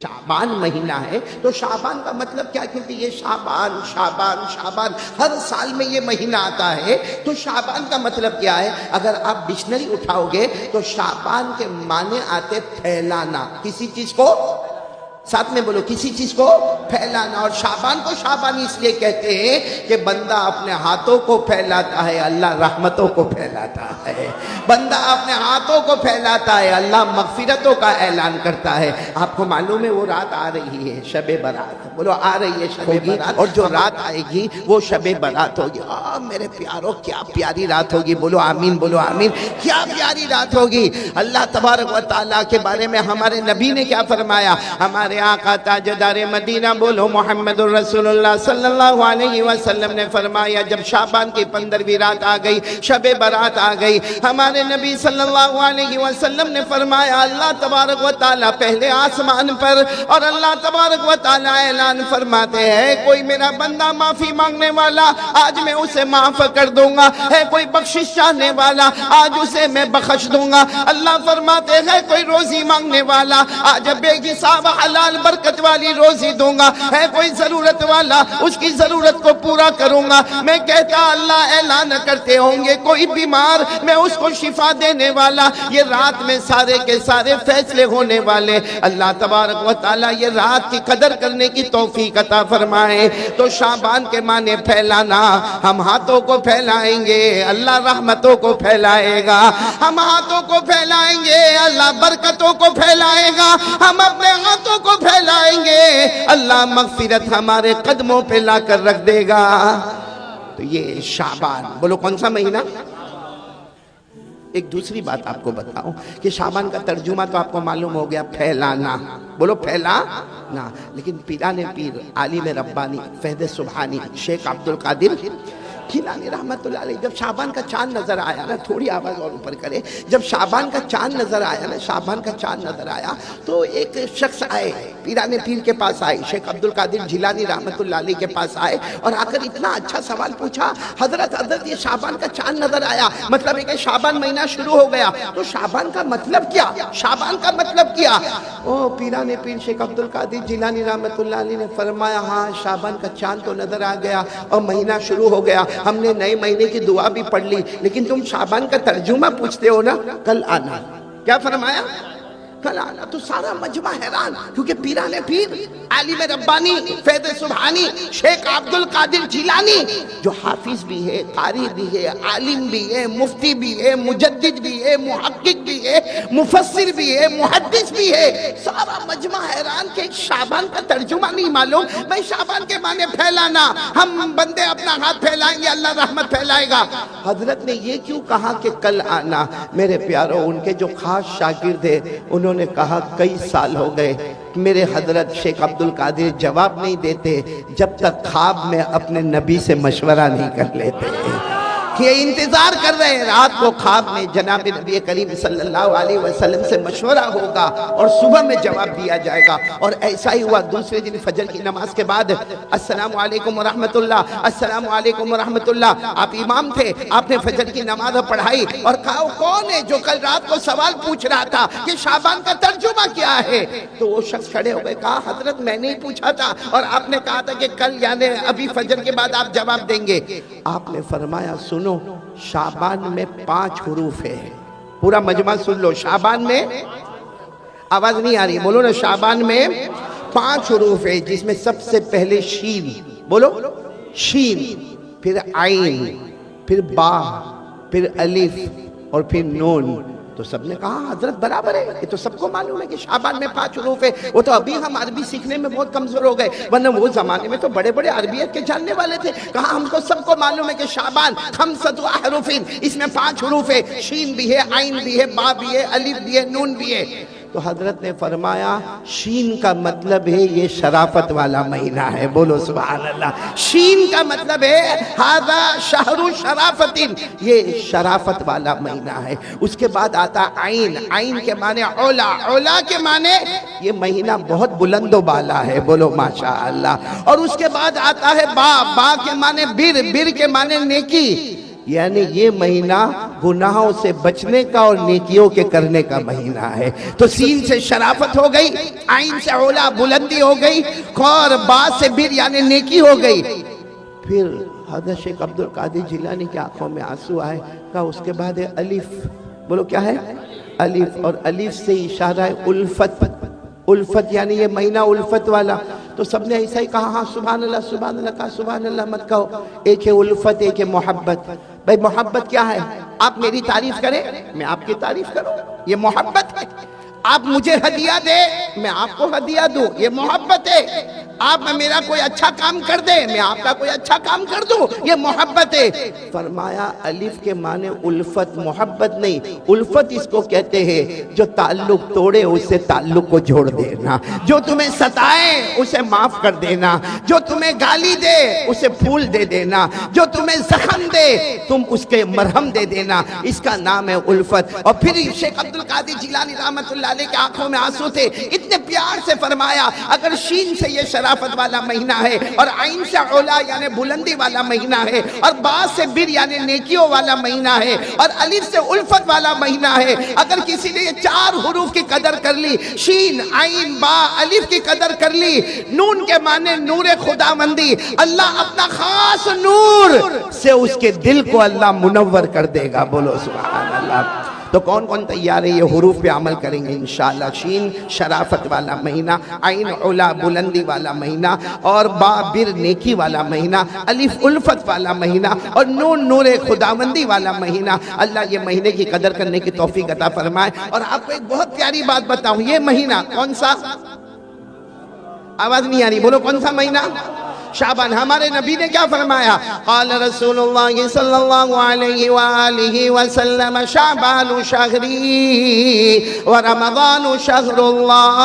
शाबान महीना है तो शाबान का मतलब क्या, क्योंकि ये शाबान शाबान शाबान हर साल में ये महीना आता है, तो शाबान का मतलब क्या है? अगर आप डिक्शनरी उठाओगे तो शाबान के माने आते फैलाना, किसी चीज को, साथ में बोलो, किसी चीज को फैलाना। और शाबान को शाबान इसलिए कहते हैं कि बंदा अपने हाथों को फैलाता है, अल्लाह रहमतों को फैलाता है। बंदा अपने हाथों को फैलाता है, अल्लाह मगफिरतों का ऐलान करता है। आपको मालूम है वो रात आ रही है, शबे बारात, बोलो आ रही है शबे बारात, और जो रात आएगी वो शबे बारात होगी। मेरे प्यारों क्या प्यारी रात होगी, बोलो आमीन, बोलो आमीन, क्या प्यारी रात होगी। अल्लाह तबारक व तआला के बारे में हमारे नबी ने क्या फरमाया? हमारे आका ताजदार मदीना बोलो मोहम्मदुर रसूलुल्लाह सल्लल्लाहु अलैहि वसल्लम ने फरमाया, जब शाबान की 15वीं रात आ गई, शबे बारात आ गई, हमारे नबी सल्लल्लाहु अलैहि वसल्लम ने फरमाया, अल्लाह तबारक व तआला पहले आसमान पर, और अल्लाह तबारक व तआला ऐलान फरमाते हैं, कोई मेरा बंदा माफी मांगने वाला आज मैं उसे माफ कर दूंगा, है कोई बख्शिश चाहने वाला आज उसे मैं बख्श दूंगा। अल्लाह फरमाते हैं, कोई रोजी मांगने वाला आज बेहिसाब हलाल बरकत वाली रोजी दूंगा, है कोई जरूरत वाला उसकी जरूरत को पूरा करूंगा। मैं कहता अल्लाह ऐलान करते होंगे, कोई बीमार मैं उसको शिफा देने वाला। ये रात में सारे के सारे फैसले होने वाले। अल्लाह तबारक व तआला ये रात की कदर करने की तौफीक अता फरमाए। तो शाबान के माने फैलाना, हम हाथों को फैलाएंगे अल्लाह रहमतों को फैलाएगा, हम हाथों को फैलाएंगे अल्लाह बरकतों को फैलाएगा, हम अपने हाथों को फैलाएंगे अल्लाह मगफिरत हमारे कदमों पे लाकर रख देगा। तो ये शाबान, बोलो कौन सा महीना? एक दूसरी बात आपको बताऊं कि शाबान का तर्जुमा तो आपको मालूम हो गया, फैलाना, बोलो फैलाना। लेकिन पीराने पीर आलिम रब्बानी फैज़ सुबहानी शेख अब्दुल कादिर जिलानी रहमतुल्लाह अलैह, जब शाबान का चांद नजर आया ना, थोड़ी आवाज और ऊपर करे, जब शाबान का चांद नजर आया ना, शाबान का चांद नजर आया तो एक शख्स आए पीराने पीर के पास आए, शेख अब्दुल कादिर जिलानी रहमतुल्लाह अलैह के पास आए और आकर इतना अच्छा सवाल पूछा, हजरत ये शाबान का चांद नजर आया, मतलब है कि शाबान महीना शुरू हो गया, तो शाबान का मतलब क्या, शाबान का मतलब क्या? ओ पीराने पीर शेख अब्दुल कादिर जिलानी रहमतुल्लाह अलैह ने फरमाया, हाँ शाबान का चांद तो नजर आ गया और महीना शुरू हो गया, हमने नए महीने की दुआ भी पढ़ ली, लेकिन तुम शाबान का तर्जुमा पूछते हो ना, कल आना। क्या फरमाया? कल आना। तो सारा मजमा हैरान, क्योंकि पीराने पीर आलिम रब्बानी फैज़ सुबहानी शेख अब्दुल कादिर जिलानी जो हाफिज भी है, कारी भी है, आलिम भी है, मुफ्ती भी है, मुजद्दिद भी है, मुहक्किक भी है, मुफस्सिर भी है, मुहद्दिस भी है, सारा मजमा हैरान के शाबान का तर्जुमा नहीं मालूम। भाई शाबान के माने फैलाना, हम बंदे अपना हाथ फैलाएंगे अल्लाह रहमत फैलाएगा। हजरत ने ये क्यों कहा कि कल आना? मेरे प्यारों, उनके जो खास शागिर्द है उन्होंने कहा, कई साल हो गए मेरे हजरत शेख अब्दुल कादिर जवाब नहीं देते जब तक ख्वाब में अपने नबी से मशवरा नहीं कर लेते, कि इंतजार कर रहे हैं रात को ख्वाब में जनाब नबी करीम सल्लल्लाहु अलैहि वसल्लम से मशवरा होगा और सुबह में जवाब दिया जाएगा। और ऐसा ही हुआ। दूसरे दिन फजर की नमाज के बाद अस्सलामु अलैकुम व रहमतुल्लाह, अस्सलामु अलैकुम व रहमतुल्लाह, आप इमाम थे, आपने फजर की नमाज पढ़ाई और कहा कौन है जो कल रात को सवाल पूछ रहा था कि शाबान का तर्जुमा क्या है? तो वो शख्स खड़े हो गए, कहा हजरत मैंने ही पूछा था और आपने कहा था कि कल यानी अभी फजर के बाद आप जवाब देंगे। आपने फरमाया, सुनो शाबान में 5 हुरूफ है, पूरा मजमा सुन लो, शाबान में, आवाज नहीं आ रही, बोलो ना, शाबान में 5 हुरूफ है, जिसमें सबसे पहले शीन, बोलो शीन, फिर आइन, फिर बा, फिर अलिफ और फिर नून। तो सबने कहा हजरत बराबर है, ये तो सबको मालूम है कि शाबान में 5 हुरूफ है। वो तो अभी हम अरबी सीखने में बहुत कमजोर हो गए, वरना वो जमाने में तो बड़े बड़े अरबियत के जानने वाले थे। कहा हमको सबको मालूम है कि शाबान खम्सतु अहरूफिन, इसमें 5 हुरूफ है, शीन भी है, आइन भी है, बा भी है, अलिफ भी है, नून भी है। तो हजरत ने फरमाया, शीन का मतलब है ये शराफत वाला महीना है, बोलो सुभान अल्लाह। शीन का मतलब है हादा शहरु शराफतिन, ये शराफत वाला महीना है। उसके बाद आता आइन, आइन के माने औला, औला के माने ये महीना बहुत बुलंदो बाला है, बोलो माशा अल्लाह। और उसके बाद आता है बा, बा के माने बिर, बिर के माने नेकी, यानी ये महीना गुनाहों से बचने का और नेकियों के करने का महीना है। तो सीन से शराफत हो गई, आइन से ओला बुलंदी हो गई, और बात से बिर यानी नेकी हो गई। फिर हज़रत शेख अब्दुल कादिर जिलानी की आंखों में आंसू आए। कहा उसके बाद है अलिफ। बोलो क्या है? अलिफ। और अलिफ से इशारा है उल्फत। उल्फत यानी ये महीना उल्फत वाला। तो सबने ऐसा ही कहा, हाँ सुभान अल्लाह सुभान अल्लाह। कहा सुभान अल्लाह मत कहो, एक है उल्फत, एक है मोहब्बत। भाई मोहब्बत क्या है? आप मेरी तारीफ करें, मैं आपकी तारीफ करूं, ये मोहब्बत है। आप मुझे हदिया दे, मैं आपको हदिया दूं, ये मोहब्बत है। आप मेरा कोई अच्छा काम कर दे, मैं आपका कोई अच्छा काम कर दूं, ये मोहब्बत है। फरमाया अलिफ के माने उल्फत, मोहब्बत नहीं। उल्फत इसको कहते हैं जो ताल्लुक तोड़े उससे ताल्लुक को जोड़ देना, जो तुम्हें सताए उसे माफ कर देना, जो तुम्हें गाली दे उसे फूल दे देना, जो तुम्हें जख्म दे तुम उसके मरहम दे देना, इसका नाम है उल्फत। और फिर शेख अब्दुल कादिर जिलानी रहमतुल्लाह अलैह के आंखों में आंसू थे, इतने प्यार से फरमाया अगर शीन से ये शराफत वाला महीना है, और आइन से औला यानी बुलंदी वाला महीना है, और बा से बिर यानी नेकियों वाला महीना है, और अलिफ से उल्फत वाला महीना है। अगर किसी ने ये चार हुरूफ की कदर कर ली, शीन आइन बा अलिफ की कदर कर ली, नून के माने नूर खुदावंदी, अल्लाह अपना खास नूर से उसके दिल को अल्लाह मुनव्वर कर देगा। बोलो सुभान अल्लाह। तो कौन कौन तैयार है ये हुरूफ पे अमल करेंगे इंशाअल्लाह? शीन शराफत वाला महीना, आइन उला बुलंदी वाला महीना, और बा बिर नेकी वाला महीना, अलिफ उल्फत वाला महीना, और नून नूर खुदावंदी वाला महीना। अल्लाह ये महीने की कदर करने की तौफीक अता फरमाए। और आपको एक बहुत प्यारी बात बताऊं, ये महीना कौन सा? आवाज नहीं आ रही, बोलो कौन सा महीना? शाबान। हमारे नबी ने क्या फरमाया? क़ाल रसूलुल्लाह सल्लल्लाहु अलैहि वालिहि वसल्लम शाबानु शहरी व रमज़ानु शहरुल्लाह।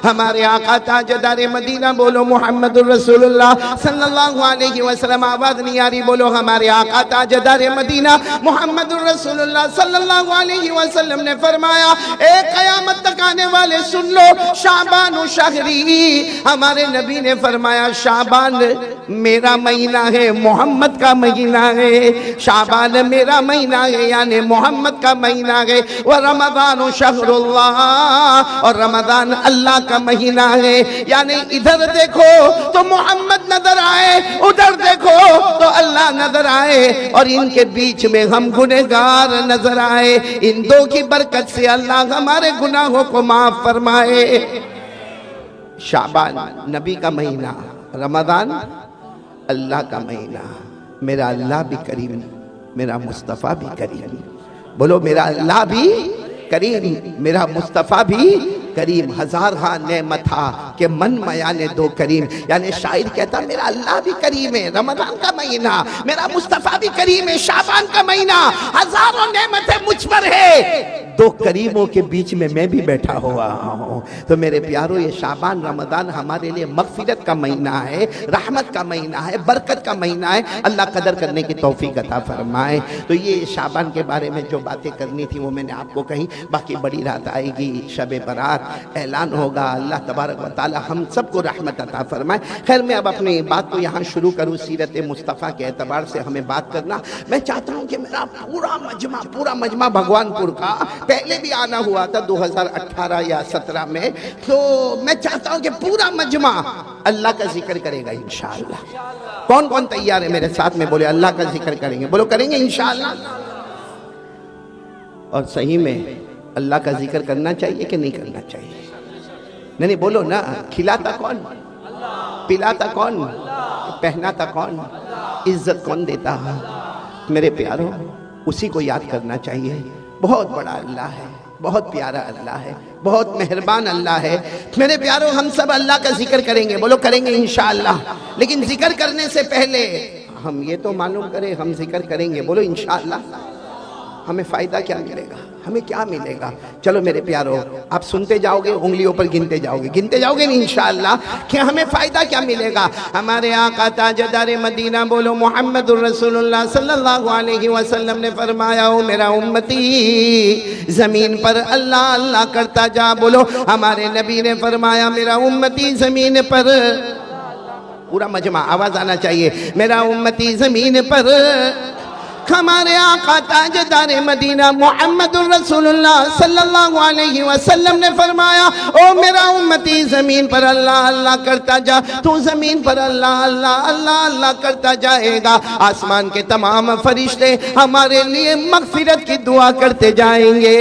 हमारे आका ताजदार मदीना, बोलो मुहम्मदुर रसूलुल्लाह सल्लल्लाहु अलैहि वसल्लम। आवाज नहीं आ रही, बोलो हमारे आका ताजदार मदीना मुहम्मदुर रसूलुल्लाह सल्लल्लाहु अलैहि वसल्लम ने फरमाया, एक क़यामत तक आने वाले सुन लो, शाबानु शहरी। हमारे नबी ने फरमाया शाबान मेरा महीना है, मोहम्मद का महीना है। शाबान मेरा महीना है यानी मोहम्मद का महीना है। वह रमज़ान शहरुल्लाह, और रमज़ान अल्लाह का महीना है। यानी इधर देखो तो मोहम्मद नजर आए, उधर देखो तो अल्लाह नजर आए, और इनके बीच में हम गुनहगार नजर आए। इन दो की बरकत से अल्लाह हमारे गुनाहों को माफ फरमाए। शाबान नबी का महीना, रमज़ान अल्लाह का महीना। मेरा अल्लाह भी करीम, मेरा मुस्तफ़ा भी करीम। बोलो मेरा अल्लाह भी करीम, मेरा मुस्तफ़ा भी करीम। हजार हाँ नेमत था के मन मया ने दो करीम। यानी शायर कहता मेरा अल्लाह भी करीम है, रमज़ान का महीना, मेरा मुस्तफ़ा भी करीम है, शाबान का महीना, हजारों नेमतें मुझ पर है, दो करीमों के बीच में मैं भी बैठा हुआ हूँ। तो मेरे प्यारों, ये शाबान रमज़ान हमारे लिए मग़फ़िरत का महीना है, रहमत का महीना है, बरकत का महीना है। अल्लाह कदर करने की तौफीक अता फरमाए। तो ये शाबान के बारे में जो बातें करनी थी वो मैंने आपको कही। बाकी बड़ी रात आएगी, शब बरात ऐलान होगा। अल्लाह तबारक व तआला हम सबको रहमत अता फरमाए। खैर मैं अब अपनी बात को यहाँ शुरू करूँ। सीरत मुस्तफ़ा के एतबार से हमें बात करना, मैं चाहता हूँ कि मेरा पूरा मजमा भगवानपुर का, पहले भी आना हुआ था 2018 या 17 में, तो मैं चाहता हूं कि पूरा मजमा अल्लाह का जिक्र करेगा इंशाअल्लाह। कौन कौन तैयार है मेरे साथ में? बोले अल्लाह का जिक्र करेंगे। बोलो करेंगे इंशाअल्लाह। और सही में अल्लाह का जिक्र करना चाहिए कि नहीं करना चाहिए? नहीं बोलो ना। खिलाता कौन, पिलाता कौन, पहनाता कौन, इज्जत कौन देता? मेरे प्यारों, उसी को याद करना चाहिए। बहुत बड़ा अल्लाह है, बहुत प्यारा अल्लाह है, बहुत मेहरबान अल्लाह है। मेरे प्यारों, हम सब अल्लाह का जिक्र करेंगे। बोलो करेंगे इंशाअल्लाह। लेकिन जिक्र करने से पहले हम ये तो मालूम करें, हम जिक्र करेंगे। बोलो इंशाअल्लाह। हमें फ़ायदा क्या मिलेगा? हमें क्या मिलेगा? चलो मेरे प्यारों, आप सुनते जाओगे, उंगलियों पर गिनते जाओगे नहीं इंशाअल्लाह कि हमें फ़ायदा क्या मिलेगा। हमारे आका ताजदार मदीना, बोलो मुहम्मदुर रसूलुल्लाह सल्लल्लाहु अलैहि वसल्लम ने फरमाया, ओ मेरा उम्मती ज़मीन पर अल्लाह अल्लाह करता जा। बोलो हमारे नबी ने फरमाया, मेरा उम्मती ज़मीन पर, पूरा मजमा आवाज़ आना चाहिए, मेरा उम्मती ज़मीन पर हमारे आका ताजदार मदीना मुहम्मदुर रसूलुल्लाह सल्लल्लाहु अलैहि वसल्लम ने फरमाया, ओ मेरा उम्मती जमीन पर अल्लाह अल्लाह करता जा, तू जमीन पर अल्लाह अल्लाह अल्लाह अल्लाह करता जाएगा, आसमान के तमाम फरिश्ते हमारे लिए मगफिरत की दुआ करते जाएंगे।